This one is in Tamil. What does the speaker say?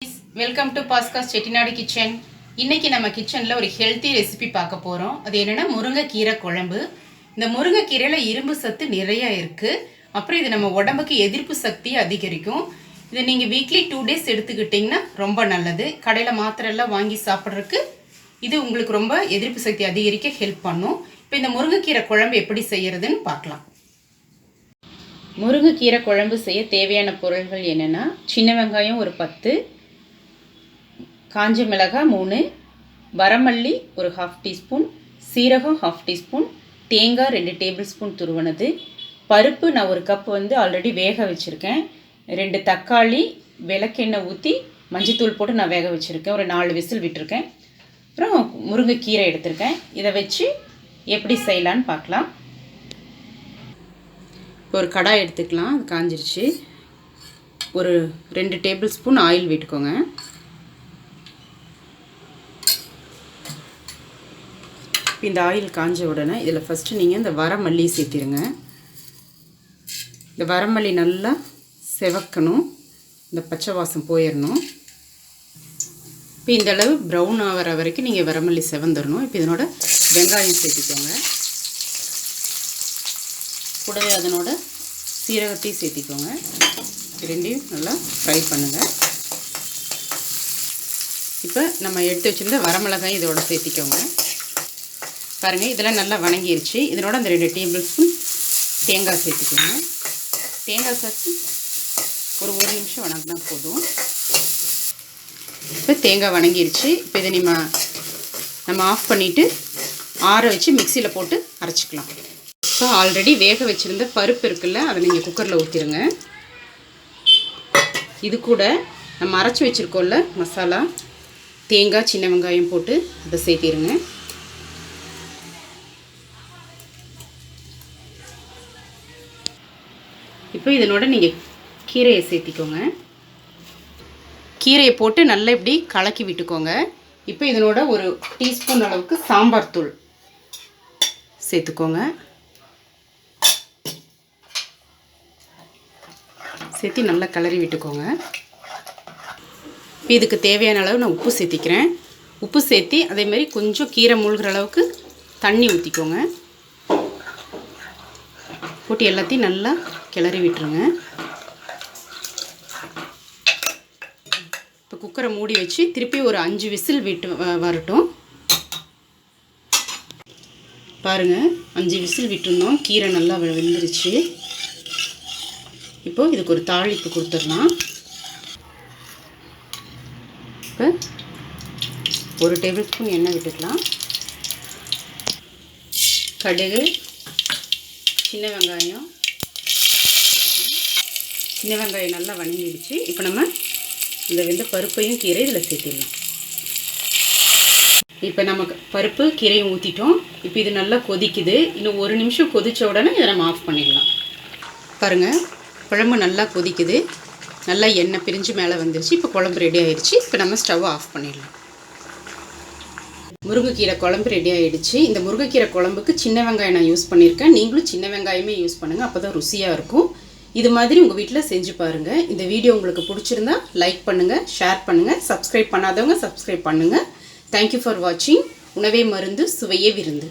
வெல்கம் டு பாஸ்காஸ் செட்டிநாடு கிச்சன். இன்னைக்கு நம்ம கிச்சனில் ஒரு ஹெல்த்தி ரெசிபி பார்க்க போகிறோம். அது என்னென்னா முருங்கைக்கீரை குழம்பு. இந்த முருங்கைக்கீரையில் இரும்பு சத்து நிறைய இருக்குது. அப்புறம் இது நம்ம உடம்புக்கு எதிர்ப்பு சக்தியை அதிகரிக்கும். இதை நீங்கள் வீக்லி 2 days எடுத்துக்கிட்டிங்கன்னா ரொம்ப நல்லது. கடையில் மாத்திரையெல்லாம் வாங்கி சாப்பிட்றதுக்கு இது உங்களுக்கு ரொம்ப எதிர்ப்பு சக்தி அதிகரிக்க ஹெல்ப் பண்ணும். இப்போ இந்த முருங்கைக்கீரை குழம்பு எப்படி செய்கிறதுன்னு பார்க்கலாம். முருங்கைக்கீரை குழம்பு செய்ய தேவையான பொருள்கள் என்னென்னா, சின்ன வெங்காயம் ஒரு 10, காஞ்ச மிளகாய் 3, வரமல்லி ஒரு 1/2 teaspoon, சீரகம் 1/2 teaspoon, தேங்காய் 2 tablespoon துருவனது, பருப்பு நான் ஒரு கப் ஆல்ரெடி வேக வச்சுருக்கேன், 2 தக்காளி விளக்கெண்ணெய் ஊற்றி மஞ்சத்தூள் போட்டு நான் வேக வச்சுருக்கேன், ஒரு 4 விசில் விட்டுருக்கேன். அப்புறம் முருங்கைக்கீரை எடுத்திருக்கேன். இதை வச்சு எப்படி செய்யலான்னு பார்க்கலாம். இப்போ ஒரு கடாய் எடுத்துக்கலாம். அது காஞ்சிருச்சு. ஒரு 2 tablespoon ஆயில் விட்டுக்கோங்க. இந்த ஆயில் காஞ்ச உடனே இதில் ஃபஸ்ட்டு நீங்கள் இந்த வரமல்லி சேர்த்திருங்க. இந்த வரமல்லி நல்லா செவக்கணும், இந்த பச்சை வாசம் போயிடணும். இப்போ இந்த அளவு ப்ரௌன் ஆகிற வரைக்கும் நீங்கள் வரமல்லி செவந்துடணும். இப்போ இதனோட வெங்காயம் சேர்த்திக்கோங்க. கூடவே அதனோட சீரகத்தையும் சேர்த்திக்கோங்க. ரெண்டையும் நல்லா ஃப்ரை பண்ணுங்கள். இப்போ நம்ம எடுத்து வச்சுருந்த வரமிளகாய் இதோட சேர்த்திக்கோங்க. பாருங்கள், இதெல்லாம் நல்லா வணங்கிருச்சு. இதனோட அந்த 2 tablespoon தேங்காய் சேர்த்துக்கோங்க. தேங்காய் சேர்த்து ஒரு 1 நிமிஷம் வணங்கினா போதும். இப்போ தேங்காய் வணங்கிருச்சு. இப்போ இதை நம்ம ஆஃப் பண்ணிவிட்டு ஆற வச்சு மிக்சியில் போட்டு அரைச்சிக்கலாம். இப்போ ஆல்ரெடி வேக வச்சுருந்த பருப்பு இருக்குல்ல, அதை நீங்கள் குக்கரில் ஊற்றிடுங்க. இது கூட நம்ம அரைச்சி வச்சுருக்கோம்ல மசாலா, தேங்காய் சின்ன வெங்காயம் போட்டு அதை சேர்த்திடுங்க. இப்போ இதனோட நீங்கள் கீரையை சேர்த்திக்கோங்க. கீரையை போட்டு நல்லா இப்படி கலக்கி விட்டுக்கோங்க. இப்போ இதனோட ஒரு டீஸ்பூன் அளவுக்கு சாம்பார் தூள் சேர்த்துக்கோங்க. சேர்த்து நல்லா கிளறி விட்டுக்கோங்க. இப்போ இதுக்கு தேவையான அளவு நான் உப்பு சேர்த்திக்கிறேன். உப்பு சேர்த்தி அதேமாதிரி கொஞ்சம் கீரை மூழ்கிற அளவுக்கு தண்ணி ஊற்றிக்கோங்க. போட்டு எல்லாத்தையும் நல்லா கிளறி விட்டுருங்க. இப்போ குக்கரை மூடி வச்சு திருப்பி ஒரு 5 விசில் விட்டு வரட்டும். பாருங்கள், 5 விசில் விட்டுருந்தோம். கீரை நல்லா வெந்துருச்சு. இப்போது இதுக்கு ஒரு தாளிப்பு கொடுத்துடலாம். இப்போ 1 tablespoon எண்ணெய் விட்டுக்கலாம். கடுகு, சின்ன வெங்காயம் நல்லா வணங்கிடுச்சு. இப்போ நம்ம இந்த வெந்த பருப்பையும் கீரை இதில் சேர்த்திடலாம். இப்போ நம்ம பருப்பு கீரையும் ஊற்றிட்டோம். இப்போ இது நல்லா கொதிக்குது. இன்னும் 1 நிமிஷம் கொதித்த உடனே இதை நம்ம ஆஃப் பண்ணிடலாம். பாருங்கள், குழம்பு நல்லா கொதிக்குது. நல்லா எண்ணெய் பிரிஞ்சு மேலே வந்துருச்சு. இப்போ குழம்பு ரெடி ஆகிடுச்சு. இப்போ நம்ம ஸ்டவ் ஆஃப் பண்ணிடலாம். முருங்கைக்கீரை குழம்பு ரெடி ஆகிடுச்சு. இந்த முருங்கைக்கீரை குழம்புக்கு சின்ன வெங்காயம் நான் யூஸ் பண்ணியிருக்கேன். நீங்களும் சின்ன வெங்காயமே யூஸ் பண்ணுங்கள், அப்போ தான் ருசியாக இருக்கும். இது மாதிரி உங்கள் வீட்டில் செஞ்சு பாருங்கள். இந்த வீடியோ உங்களுக்கு பிடிச்சிருந்தா லைக் பண்ணுங்கள், ஷேர் பண்ணுங்கள், சப்ஸ்கிரைப் பண்ணாதவங்க சப்ஸ்கிரைப் பண்ணுங்கள். தேங்க்யூ ஃபார் வாட்சிங். உணவே மருந்து, சுவையே விருந்து.